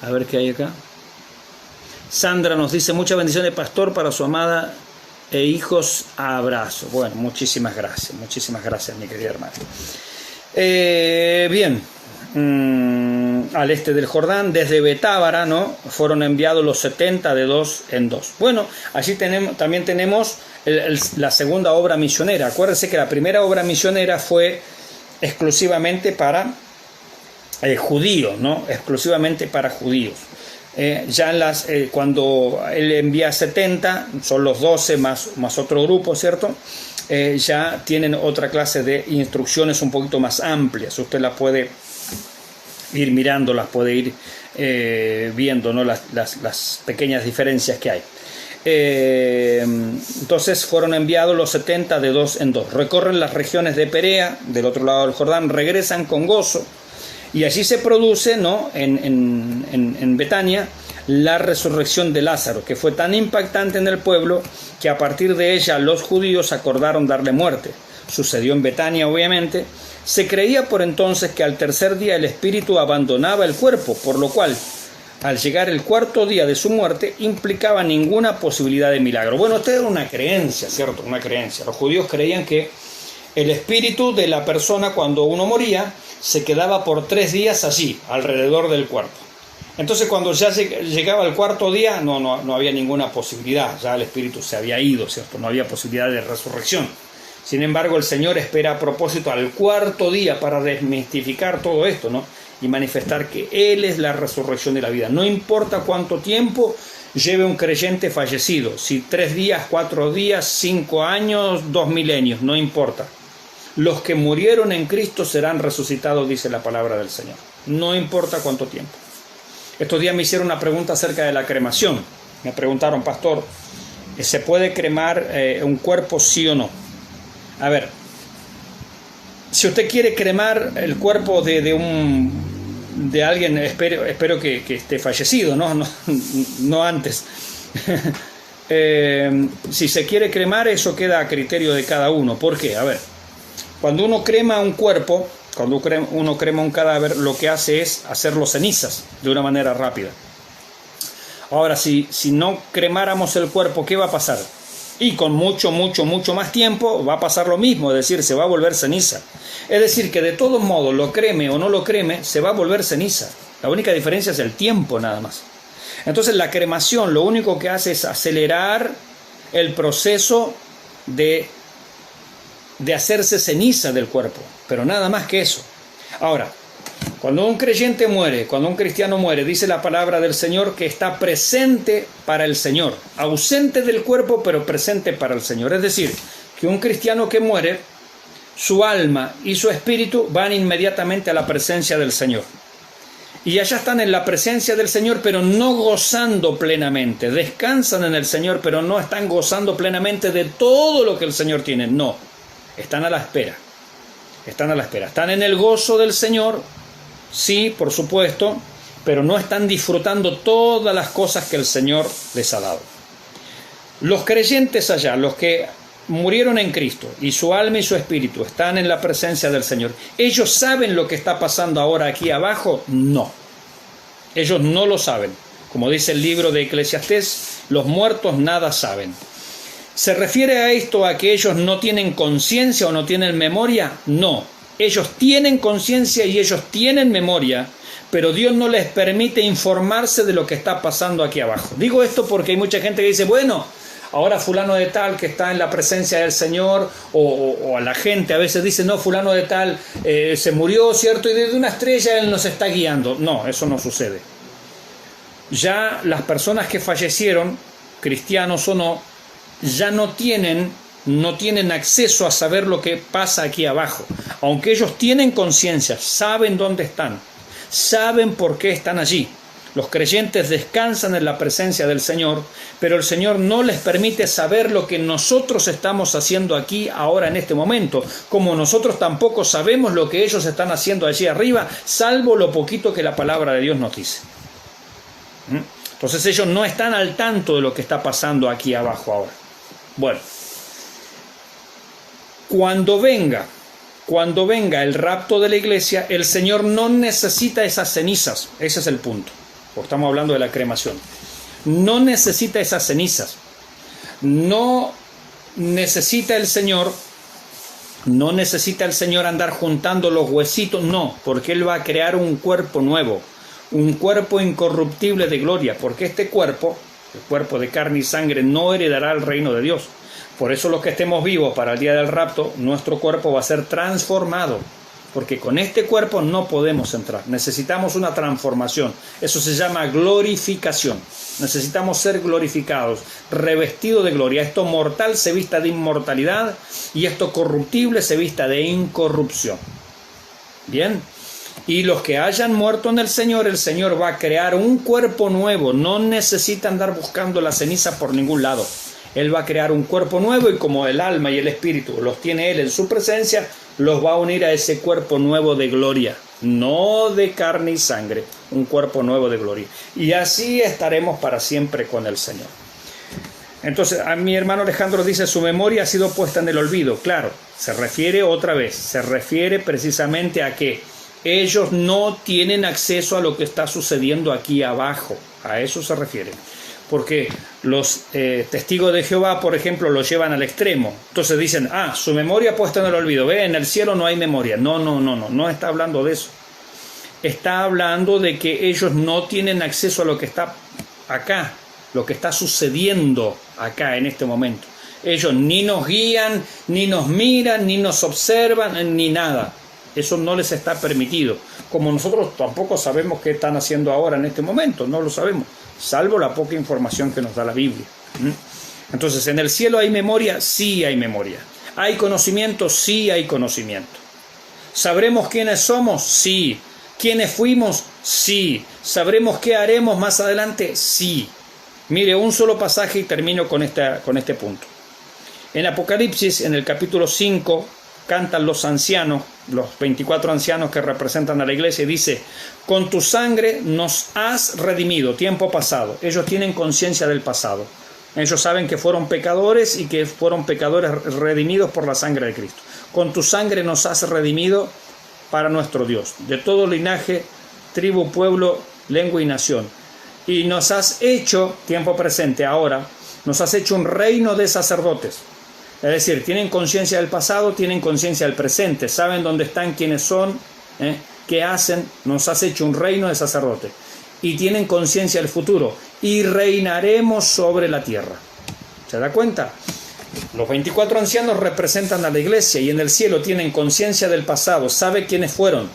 A ver qué hay acá. Sandra nos dice, muchas bendiciones, pastor, para su amada e hijos, abrazo. Bueno, muchísimas gracias, mi querida hermana. Al este del Jordán, desde Betábara, ¿no?, fueron enviados los 70 de dos en dos. Bueno, allí también tenemos la segunda obra misionera. Acuérdense que la primera obra misionera fue exclusivamente para judíos, ¿no? Exclusivamente para judíos. Cuando él envía 70, son los 12 más otro grupo, ¿cierto? Ya tienen otra clase de instrucciones un poquito más amplias. Usted las puede ir mirando, las puede ir viendo, ¿no?, las pequeñas diferencias que hay. Entonces fueron enviados los 70 de dos en dos. Recorren las regiones de Perea, del otro lado del Jordán, regresan con gozo. Y allí se produce, ¿no?, en Betania, la resurrección de Lázaro, que fue tan impactante en el pueblo que a partir de ella los judíos acordaron darle muerte. Sucedió en Betania, obviamente. Se creía por entonces que al tercer día el espíritu abandonaba el cuerpo, por lo cual, al llegar el cuarto día de su muerte, implicaba ninguna posibilidad de milagro. Bueno, esto era una creencia, ¿cierto? Una creencia. Los judíos creían que el espíritu de la persona, cuando uno moría, se quedaba por 3 días allí, alrededor del cuerpo. Entonces, cuando ya llegaba el cuarto día, no había ninguna posibilidad. Ya el espíritu se había ido, ¿cierto? No había posibilidad de resurrección. Sin embargo, el Señor espera a propósito al cuarto día para desmistificar todo esto, ¿no?, y manifestar que Él es la resurrección de la vida. No importa cuánto tiempo lleve un creyente fallecido, si 3 días, 4 días, 5 años, 2 milenios, no importa. Los que murieron en Cristo serán resucitados, dice la palabra del Señor. No importa cuánto tiempo. Estos días me hicieron una pregunta acerca de la cremación. Me preguntaron, pastor, ¿se puede cremar un cuerpo, sí o no? A ver, si usted quiere cremar el cuerpo de alguien, espero que esté fallecido, no antes. Si se quiere cremar, eso queda a criterio de cada uno. ¿Por qué? A ver, cuando uno crema un cuerpo, cuando uno crema un cadáver, lo que hace es hacerlo cenizas de una manera rápida. Ahora, si no cremáramos el cuerpo, ¿qué va a pasar? Y con mucho más tiempo va a pasar lo mismo, es decir, se va a volver ceniza. Es decir, que de todos modos, lo creme o no lo creme, se va a volver ceniza. La única diferencia es el tiempo nada más. Entonces la cremación lo único que hace es acelerar el proceso de hacerse ceniza del cuerpo, pero nada más que eso. Ahora, cuando un creyente muere, cuando un cristiano muere, dice la palabra del Señor que está presente para el Señor, ausente del cuerpo, pero presente para el Señor. Es decir, que un cristiano que muere, su alma y su espíritu van inmediatamente a la presencia del Señor. Y allá están en la presencia del Señor, pero no gozando plenamente. Descansan en el Señor, pero no están gozando plenamente de todo lo que el Señor tiene. No, están a la espera. Están a la espera. Están en el gozo del Señor, sí, por supuesto, pero no están disfrutando todas las cosas que el Señor les ha dado. Los creyentes allá, los que murieron en Cristo y su alma y su espíritu están en la presencia del Señor, ¿ellos saben lo que está pasando ahora aquí abajo? No. Ellos no lo saben. Como dice el libro de Eclesiastés, los muertos nada saben. ¿Se refiere a esto a que ellos no tienen conciencia o no tienen memoria? No. Ellos tienen conciencia y ellos tienen memoria, pero Dios no les permite informarse de lo que está pasando aquí abajo. Digo esto porque hay mucha gente que dice, bueno, ahora fulano de tal que está en la presencia del Señor, o a la gente a veces dice, no, fulano de tal se murió, ¿cierto? Y desde una estrella Él nos está guiando. No, eso no sucede. Ya las personas que fallecieron, cristianos o no, ya no tienen acceso a saber lo que pasa aquí abajo. Aunque ellos tienen conciencia, saben dónde están, saben por qué están allí. Los creyentes descansan en la presencia del Señor, pero el Señor no les permite saber lo que nosotros estamos haciendo aquí, ahora, en este momento, como nosotros tampoco sabemos lo que ellos están haciendo allí arriba, salvo lo poquito que la palabra de Dios nos dice. Entonces ellos no están al tanto de lo que está pasando aquí abajo ahora. Bueno, cuando venga el rapto de la iglesia, el Señor no necesita esas cenizas. Ese es el punto. Porque estamos hablando de la cremación. No necesita esas cenizas. No necesita el Señor andar juntando los huesitos. No, porque Él va a crear un cuerpo nuevo. Un cuerpo incorruptible de gloria. Porque este cuerpo, el cuerpo de carne y sangre, no heredará el reino de Dios. Por eso los que estemos vivos para el día del rapto, nuestro cuerpo va a ser transformado. Porque con este cuerpo no podemos entrar. Necesitamos una transformación. Eso se llama glorificación. Necesitamos ser glorificados, revestidos de gloria. Esto mortal se vista de inmortalidad y esto corruptible se vista de incorrupción. Bien. Y los que hayan muerto en el Señor va a crear un cuerpo nuevo. No necesita andar buscando la ceniza por ningún lado. Él va a crear un cuerpo nuevo y como el alma y el espíritu los tiene Él en su presencia, los va a unir a ese cuerpo nuevo de gloria, no de carne y sangre, un cuerpo nuevo de gloria. Y así estaremos para siempre con el Señor. Entonces, a mi hermano Alejandro dice, su memoria ha sido puesta en el olvido. Claro, se refiere precisamente a que ellos no tienen acceso a lo que está sucediendo aquí abajo. A eso se refiere. Porque los testigos de Jehová, por ejemplo, lo llevan al extremo. Entonces dicen, su memoria puesta en el olvido. Ve, en el cielo no hay memoria. No está hablando de eso. Está hablando de que ellos no tienen acceso a lo que está acá, lo que está sucediendo acá en este momento. Ellos ni nos guían, ni nos miran, ni nos observan, ni nada. Eso no les está permitido. Como nosotros tampoco sabemos qué están haciendo ahora en este momento, no lo sabemos, salvo la poca información que nos da la Biblia. Entonces, ¿en el cielo hay memoria? Sí hay memoria. ¿Hay conocimiento? Sí hay conocimiento. ¿Sabremos quiénes somos? Sí. ¿Quiénes fuimos? Sí. ¿Sabremos qué haremos más adelante? Sí. Mire, un solo pasaje y termino con este punto. En Apocalipsis, en el capítulo 5, cantan los ancianos, los 24 ancianos que representan a la iglesia, y dice, con tu sangre nos has redimido, tiempo pasado. Ellos tienen conciencia del pasado. Ellos saben que fueron pecadores y que fueron pecadores redimidos por la sangre de Cristo. Con tu sangre nos has redimido para nuestro Dios, de todo linaje, tribu, pueblo, lengua y nación. Y nos has hecho, tiempo presente ahora, nos has hecho un reino de sacerdotes. Es decir, tienen conciencia del pasado, tienen conciencia del presente, saben dónde están, quiénes son, qué hacen, nos has hecho un reino de sacerdotes. Y tienen conciencia del futuro, y reinaremos sobre la tierra. ¿Se da cuenta? Los 24 ancianos representan a la iglesia, y en el cielo tienen conciencia del pasado, saben quiénes fueron,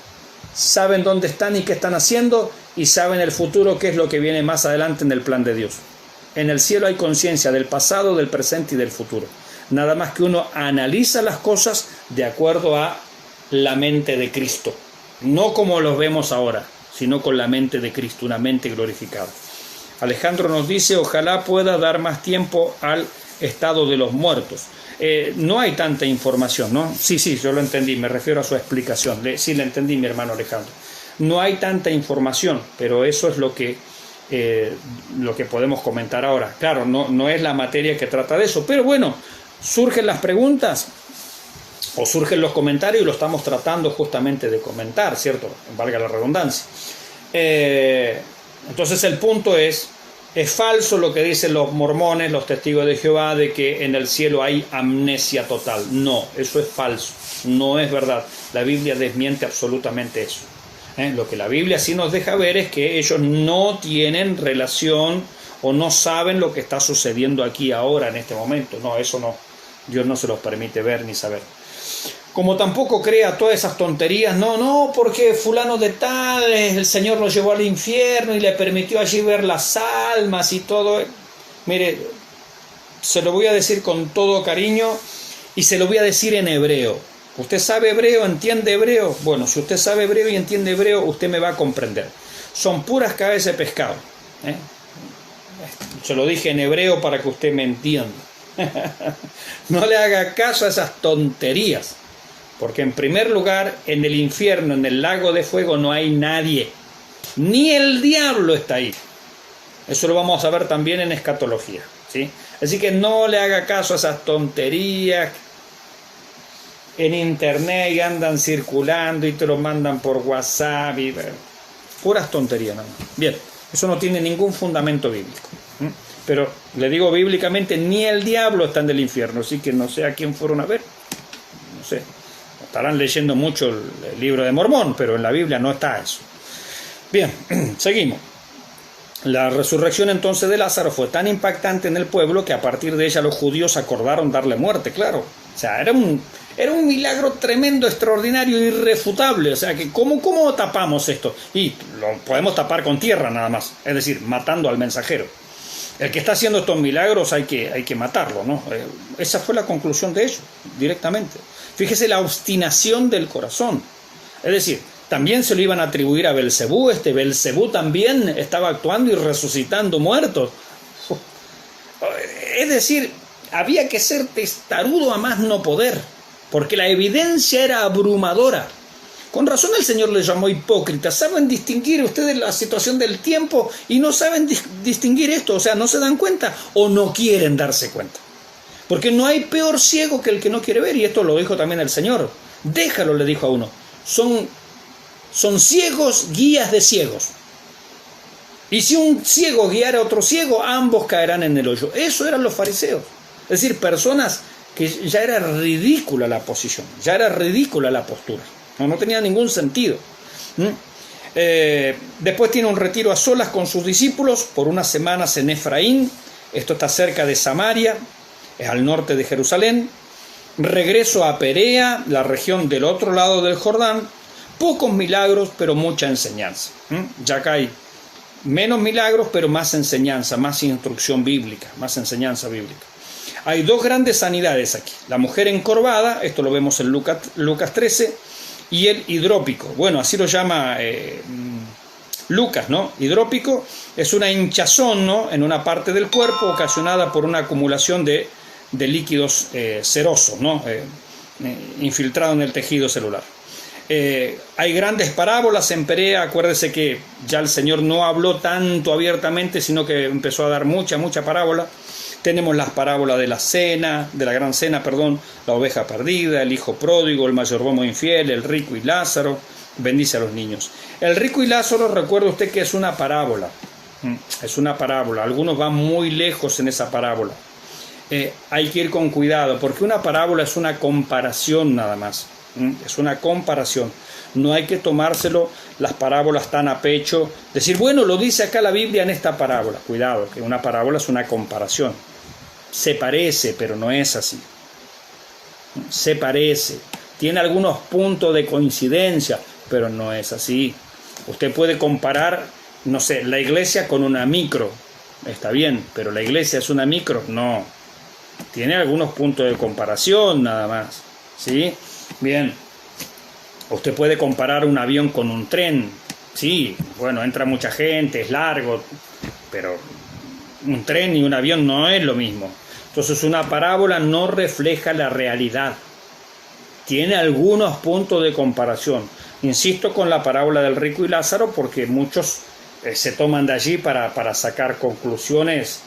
saben dónde están y qué están haciendo, y saben el futuro, qué es lo que viene más adelante en el plan de Dios. En el cielo hay conciencia del pasado, del presente y del futuro. Nada más que uno analiza las cosas de acuerdo a la mente de Cristo. No como los vemos ahora, sino con la mente de Cristo, una mente glorificada. Alejandro nos dice, ojalá pueda dar más tiempo al estado de los muertos. No hay tanta información, ¿no? Sí, yo lo entendí, me refiero a su explicación. Sí, le entendí, mi hermano Alejandro. No hay tanta información, pero eso es lo que podemos comentar ahora. Claro, no es la materia que trata de eso, pero bueno, surgen las preguntas o surgen los comentarios y lo estamos tratando justamente de comentar, ¿cierto? Valga la redundancia. Entonces el punto es falso lo que dicen los mormones, los testigos de Jehová, de que en el cielo hay amnesia total. No, eso es falso, no es verdad. La Biblia desmiente absolutamente eso. Lo que la Biblia sí nos deja ver es que ellos no tienen relación o no saben lo que está sucediendo aquí ahora en este momento. No, eso no. Dios no se los permite ver ni saber. Como tampoco crea todas esas tonterías, no, porque fulano de tal, el Señor lo llevó al infierno y le permitió allí ver las almas y todo. Mire, se lo voy a decir con todo cariño y se lo voy a decir en hebreo. ¿Usted sabe hebreo? ¿Entiende hebreo? Bueno, si usted sabe hebreo y entiende hebreo, usted me va a comprender. Son puras cabezas de pescado. Se lo dije en hebreo para que usted me entienda. No le haga caso a esas tonterías. Porque en primer lugar, en el infierno, en el lago de fuego, no hay nadie. Ni el diablo está ahí. Eso lo vamos a ver también en escatología, ¿sí? Así que no le haga caso a esas tonterías en internet y andan circulando y te lo mandan por WhatsApp. Puras tonterías, ¿no? Bien, eso no tiene ningún fundamento bíblico. Pero le digo bíblicamente, ni el diablo está en el infierno. Así que no sé a quién fueron a ver. No sé. Estarán leyendo mucho el libro de Mormón, pero en la Biblia no está eso. Bien, seguimos. La resurrección entonces de Lázaro fue tan impactante en el pueblo que a partir de ella los judíos acordaron darle muerte, claro. O sea, era un milagro tremendo, extraordinario, irrefutable. O sea, que ¿cómo tapamos esto? Y lo podemos tapar con tierra nada más, es decir, matando al mensajero. El que está haciendo estos milagros hay que matarlo, ¿no? Esa fue la conclusión de ellos, directamente. Fíjese la obstinación del corazón. Es decir, también se lo iban a atribuir a Belcebú. Belcebú también estaba actuando y resucitando muertos. Es decir, había que ser testarudo a más no poder, porque la evidencia era abrumadora. Con razón el Señor les llamó hipócritas. ¿Saben distinguir ustedes la situación del tiempo y no saben distinguir esto? O sea, ¿no se dan cuenta o no quieren darse cuenta? Porque no hay peor ciego que el que no quiere ver, y esto lo dijo también el Señor. Déjalo, le dijo a uno. Son ciegos, guías de ciegos. Y si un ciego guiara a otro ciego, ambos caerán en el hoyo. Eso eran los fariseos. Es decir, personas que ya era ridícula la posición, ya era ridícula la postura. No tenía ningún sentido. Después tiene un retiro a solas con sus discípulos por unas semanas en Efraín. Esto está cerca de Samaria, es al norte de Jerusalén. Regreso a Perea, la región del otro lado del Jordán. Pocos milagros, pero mucha enseñanza. Ya acá hay menos milagros, pero más enseñanza, más instrucción bíblica, más enseñanza bíblica. Hay dos grandes sanidades aquí. La mujer encorvada, esto lo vemos en Lucas 13, y el hidrópico. Bueno, así lo llama Lucas, ¿no? Hidrópico es una hinchazón, ¿no?, en una parte del cuerpo ocasionada por una acumulación de líquidos serosos, ¿no?, infiltrado en el tejido celular. Hay grandes parábolas en Perea. Acuérdese que ya el Señor no habló tanto abiertamente, sino que empezó a dar mucha parábola. Tenemos las parábolas de la gran cena, la oveja perdida, el hijo pródigo, el mayordomo infiel, el rico y Lázaro. Bendice a los niños. El rico y Lázaro, recuerde usted que es una parábola. Es una parábola. Algunos van muy lejos en esa parábola. Hay que ir con cuidado, porque una parábola es una comparación nada más. Es una comparación. No hay que tomárselo las parábolas tan a pecho. Decir, bueno, lo dice acá la Biblia en esta parábola. Cuidado, que una parábola es una comparación. Se parece, pero no es así. Se parece. Tiene algunos puntos de coincidencia, pero no es así. Usted puede comparar, no sé, la iglesia con una micro. Está bien, pero la iglesia es una micro. No. Tiene algunos puntos de comparación nada más. ¿Sí? Bien. Usted puede comparar un avión con un tren. Sí, bueno, entra mucha gente, es largo, pero un tren y un avión no es lo mismo. Entonces una parábola no refleja la realidad. Tiene algunos puntos de comparación. Insisto con la parábola del rico y Lázaro porque muchos se toman de allí para sacar conclusiones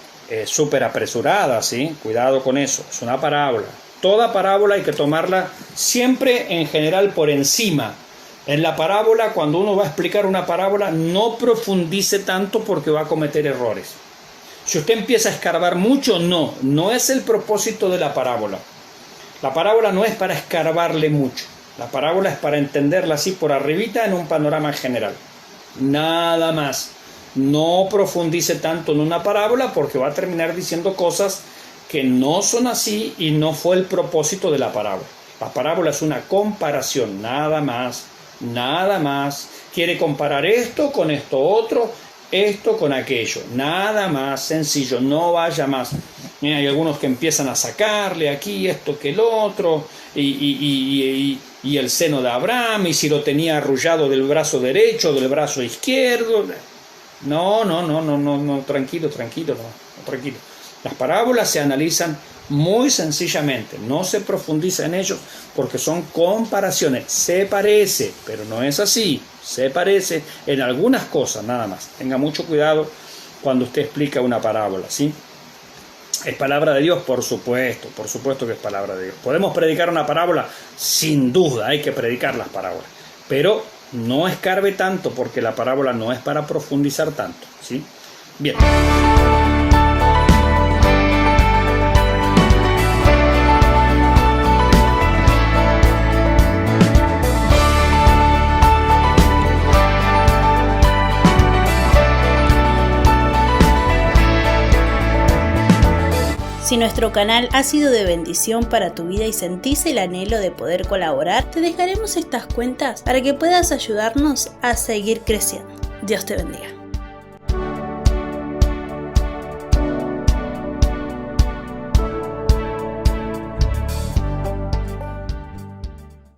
súper apresuradas, ¿sí? Cuidado con eso, es una parábola. Toda parábola hay que tomarla siempre en general por encima. En la parábola, cuando uno va a explicar una parábola, no profundice tanto porque va a cometer errores. Si usted empieza a escarbar mucho, no es el propósito de la parábola. La parábola no es para escarbarle mucho. La parábola es para entenderla así por arribita en un panorama general. Nada más. No profundice tanto en una parábola porque va a terminar diciendo cosas que no son así y no fue el propósito de la parábola. La parábola es una comparación, nada más, nada más. Quiere comparar esto con esto otro, esto con aquello, nada más, sencillo, no vaya más. Mira, hay algunos que empiezan a sacarle aquí esto que el otro, y el seno de Abraham, y si lo tenía arrullado del brazo derecho, del brazo izquierdo. No, tranquilo. Las parábolas se analizan muy sencillamente, no se profundiza en ellos porque son comparaciones. Se parece, pero no es así. Se parece en algunas cosas nada más. Tenga mucho cuidado cuando usted explica una parábola, ¿sí? ¿Es palabra de Dios? Por supuesto que es palabra de Dios. ¿Podemos predicar una parábola? Sin duda, hay que predicar las parábolas. Pero no escarbe tanto porque la parábola no es para profundizar tanto, ¿sí? Bien. Si nuestro canal ha sido de bendición para tu vida y sentís el anhelo de poder colaborar, te dejaremos estas cuentas para que puedas ayudarnos a seguir creciendo. Dios te bendiga.